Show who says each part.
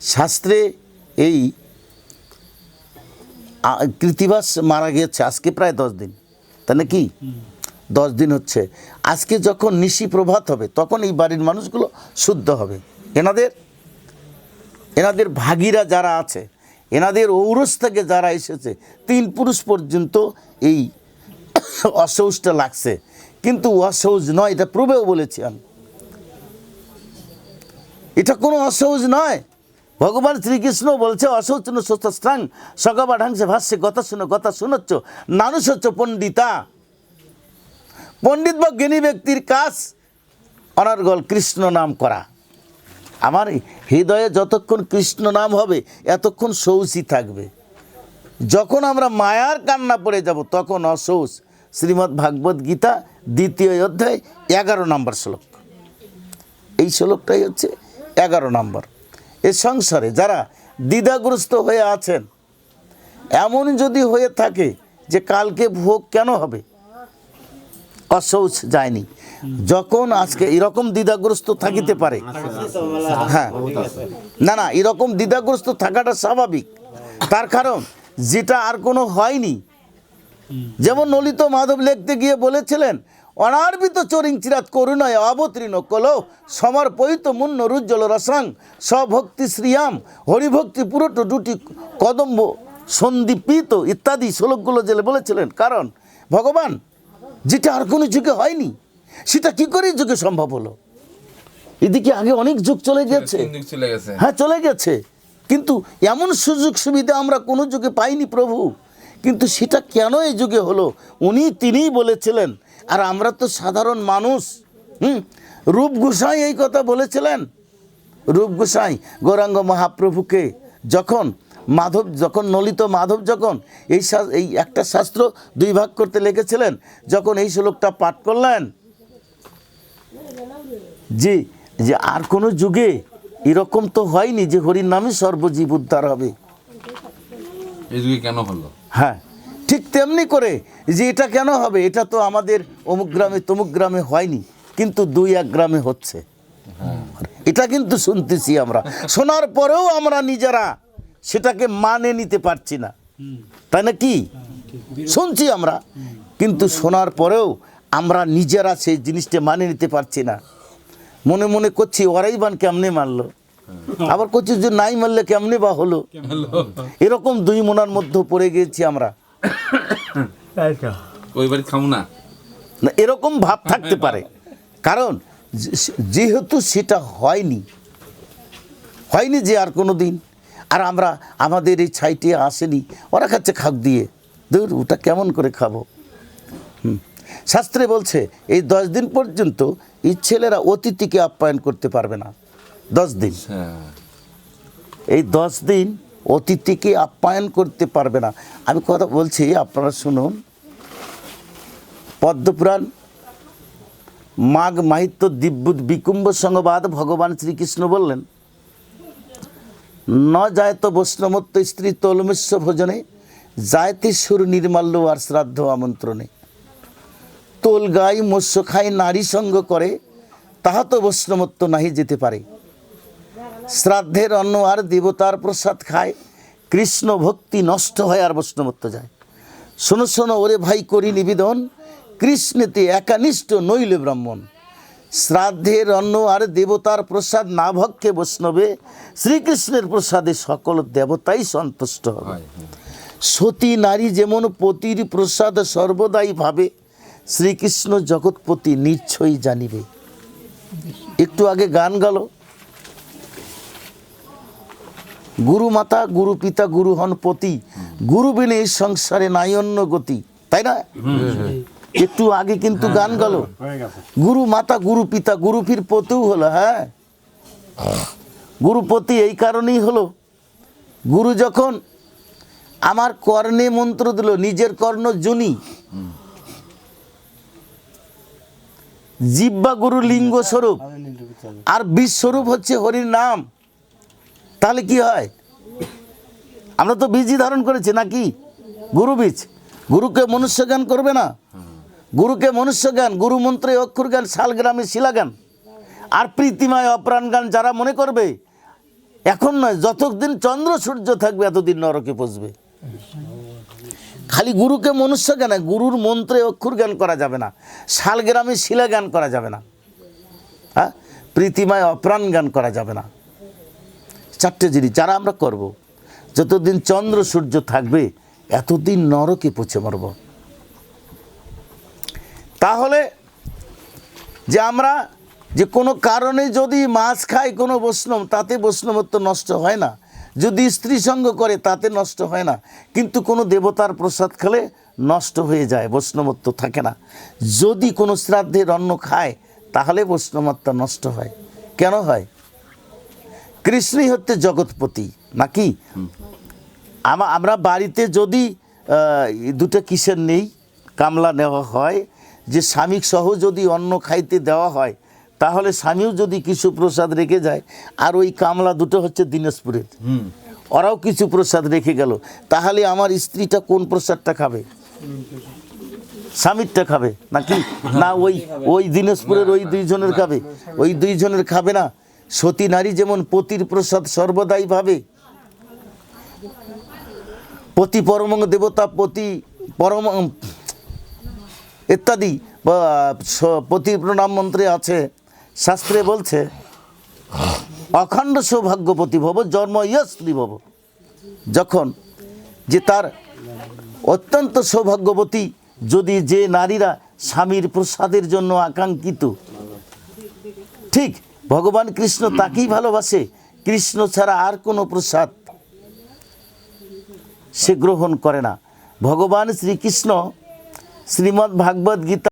Speaker 1: শাস্ত্রে এই কৃত্তিবাস মারা গিয়েছে আজকে প্রায় 10 দিন, তাই না কি? 10 দিন হচ্ছে। আজকে যখন নিশি প্রভাত হবে তখন এই বাড়ির মানুষগুলো শুদ্ধ হবে। এনাদের ভাগীরা যারা আছে, এনাদের ঔরস থেকে যারা এসেছে, 3 পুরুষ পর্যন্ত এই অসৌচটা লাগছে, কিন্তু অসৌচ নয়, এটা পূর্বেও বলেছি আমি, এটা কোনো অসহজ নয়। ভগবান শ্রীকৃষ্ণ বলছে অশৌচন সুস্থাং সগবাঢাংসে ভাষ্যে কথা শুনচ্ছ নানুষ হচ্ছে পণ্ডিতা। পণ্ডিত বা জ্ঞানী ব্যক্তির কাজ অনর্গল কৃষ্ণ নাম করা। আমার হৃদয়ে যতক্ষণ কৃষ্ণ নাম হবে এতক্ষণ শৌচই থাকবে। যখন আমরা মায়ার কান্না পড়ে যাব তখন অশৌচ। শ্রীমদ্ ভাগবত গীতা 2য় অধ্যায় 11 নম্বর শ্লোক, এই শ্লোকটাই হচ্ছে 11 নম্বর। এ সংসারে যারা দ্বিধাগ্রস্ত হয়ে আছেন, এমন যদি হয়ে থাকে যে কালকে ভোগ কেন হবে, অশৌচ যায়নি, যখন আজকে এরকম দ্বিধাগ্রস্ত থাকিতে পারে, হ্যাঁ না এরকম দ্বিধাগ্রস্ত থাকাটা স্বাভাবিক। তার কারণ যেটা আর কোনো হয়নি, যেমন ললিত মাধব লিখতে গিয়ে বলেছিলেন অনার্বিত চরিং চিরাত করুণায় অবতীর্ণ কলো সমর্পিত মুন্ন রুজ্জ্বল রসাং স্বভক্তি শ্রিয়াম হরিভক্তি পুরোট দুটি কদম্ব সন্দীপিত ইত্যাদি শ্লোকগুলো যে বলেছিলেন। কারণ ভগবান যেটা আর কোনো যুগে হয়নি সেটা কি করে যুগে সম্ভব হলো? এদিকে আগে অনেক যুগ চলে গেছে, হ্যাঁ চলে গেছে, কিন্তু এমন সুযোগ সুবিধা আমরা কোনো যুগে পাইনি প্রভু। কিন্তু সেটা কেন এই যুগে হলো তিনিই বলেছিলেন। আর আমরা তো সাধারণ মানুষ। রূপ গোসাই এই কথা বলেছিলেন। রূপ গোসাই গৌরাঙ্গ মহাপ্রভুকে যখন ললিত মাধব যখন এই একটা শাস্ত্র 2 ভাগ করতে লিখেছিলেন, যখন এই শ্লোকটা পাঠ করলেন যে আর কোনো যুগে এরকম তো হয়নি যে হরির নামে সর্বজীব উদ্ধার হবে,
Speaker 2: এই যুগে কেন হলো?
Speaker 1: হ্যাঁ ঠিক তেমনি করে যে এটা কেন হবে, এটা তো আমাদের অমুক গ্রামে তমুক গ্রামে হয়নি, কিন্তু 2-1 গ্রামে হচ্ছে। এটা কিন্তু শুনতেছি আমরা, শোনার পরেও আমরা নিজেরা সেটাকে মানে নিতে পারছি না, তাই না কি? শুনছি আমরা, কিন্তু শোনার পরেও আমরা নিজেরা সেই জিনিসটা মানে নিতে পারছি না। মনে মনে করছি ওরাই বান কেমনে মারলো, আবার করছি যে নাই মারলে কেমনে বা হলো। এরকম 2 মনার মধ্যে পড়ে গেছি আমরা। না এরকম ভাব থাকতে পারে, কারণ যেহেতু সেটা হয়নি যে আর কোনো দিন, আর আমরা আমাদের এই ছাইটে আসেনি, ওরা খাচ্ছে খাক দিয়ে, দূর ওটা কেমন করে খাবো। শাস্ত্রে বলছে এই 10 দিন পর্যন্ত এই ছেলেরা অতিথিকে আপ্যায়ন করতে পারবে না। 10 দিন, এই 10 দিন অতিথিকে আপ্যায়ন করতে পারবে না। আমি কথা বলছি, আপনারা শুনুন। পদ্মপুরাণ মাঘ মাহিত্য দিব্য বিকুম্ভ সংবাদ ভগবান শ্রীকৃষ্ণ বললেন ন যায়ত বৈষ্ণবত্ব স্ত্রী তলমেশ্ব ভোজনে যায়তে সুর নির্মাল্য আর শ্রাদ্ধ আমন্ত্রণে। তোল গাই মৎস্য খায় নারী সঙ্গ করে তাহা তো বৈষ্ণবত্ব নাহি যেতে পারে। শ্রাদ্ধের অন্ন আর দেবতার প্রসাদ খায়, কৃষ্ণ ভক্তি নষ্ট হয় আর বৈষ্ণবত্ব যায়। শোনো শোনো ওরে ভাই করি নিবেদন, কৃষ্ণেতে একানিষ্ঠ নইলে ব্রাহ্মণ। শ্রাদ্ধের অন্ন আর দেবতার প্রসাদ না ভক্ষে বৈষ্ণবে, শ্রীকৃষ্ণের প্রসাদে সকল দেবতাই সন্তুষ্ট হবে। সতী নারী যেমন পতির প্রসাদ সর্বদাই ভাবে, শ্রীকৃষ্ণ জগৎপতি নিশ্চয়ই জানিবে। একটু আগে গান গেল, গুরু মাতা গুরু পিতা গুরু হন পতি, গুরু বিনে এই সংসারে নাই অন্য গতি, তাই না? একটু আগে কিন্তু গান গেল, গুরু মাতা গুরু পিতা গুরু ফির পতিও হলো। হ্যাঁ গুরুপতি এই কারণেই হলো, গুরু যখন আমার কর্ণে মন্ত্র দিল, নিজের কর্ণ জুনি, জিহ্বা গুরু লিঙ্গ স্বরূপ আর বীজ স্বরূপ হচ্ছে হরির নাম। তাহলে কি হয়? আমরা তো বীজই ধারণ করেছি নাকি? গুরু বীজ। গুরুকে মনুষ্য জ্ঞান করবে না, গুরুকে মনুষ্য জ্ঞান, গুরু মন্ত্রে অক্ষর জ্ঞান, শালগ্রামে শিলাজ্ঞান, আর প্রীতিময় অপ্রাণ জ্ঞান যারা মনে করবে এখন নয়, যতদিন চন্দ্র সূর্য থাকবে এতদিন নরকে পচবে। খালি গুরুকে মনুষ্য জ্ঞান, গুরুর মন্ত্রে অক্ষর জ্ঞান করা যাবে না, শালগ্রামে শিলা জ্ঞান করা যাবে না, হ্যাঁ, প্রীতিমায় অপ্রাণ জ্ঞান করা যাবে না। চারটে জিনিস যারা আমরা করব, যতদিন চন্দ্র সূর্য থাকবে এতদিন নরকে পচে মরব। তাহলে যে আমরা যে কোনো কারণে যদি মাছ খাই কোনো বৈষ্ণব, তাতে বৈষ্ণবত্ব নষ্ট হয় না। যদি স্ত্রী সঙ্গ করে তাতে নষ্ট হয় না, কিন্তু কোনো দেবতার প্রসাদ খেলে নষ্ট হয়ে যায়, বৈষ্ণবত্ব থাকে না। যদি কোনো শ্রাদ্ধের অন্ন খায় তাহলে বৈষ্ণবত্ব নষ্ট হয়। কেন হয়? কৃষ্ণই হচ্ছে জগৎপতি নাকি? আমরা বাড়িতে যদি দুটো কিসের নেই, কামলা নেওয়া হয়, যে স্বামী সহ যদি অন্ন খাইতে দেওয়া হয়, তাহলে স্বামীও যদি কিছু প্রসাদ রেখে যায়, আর ওই কামলা দুটো হচ্ছে দিনাজপুরের, ওরাও কিছু প্রসাদ রেখে গেল, তাহলে আমার স্ত্রীটা কোন প্রসাদটা খাবে? স্বামীরটা খাবে নাকি? না, ওই দিনাজপুরের ওই দুইজনের খাবে? ওই দুইজনের খাবে না। সতী নারী যেমন পতির প্রসাদ সর্বদাই ভাবে, পতি পরম দেবতা, পতি পরম ইত্যাদি পতি প্রণাম মন্ত্রে আছে, শাস্ত্রে বলছে অখণ্ড সৌভাগ্যপতি ভব জন্ম স্ত্রী ভব। যখন যে তার অত্যন্ত সৌভাগ্যবতী, যদি যে নারীরা স্বামীর প্রসাদের জন্য আকাঙ্ক্ষিত, ঠিক ভগবান কৃষ্ণ তাকেই ভালোবাসে, কৃষ্ণ ছাড়া আর কোনো প্রসাদ সে গ্রহণ করে না। ভগবান শ্রীকৃষ্ণ শ্রীমদ্ ভাগবত গীতা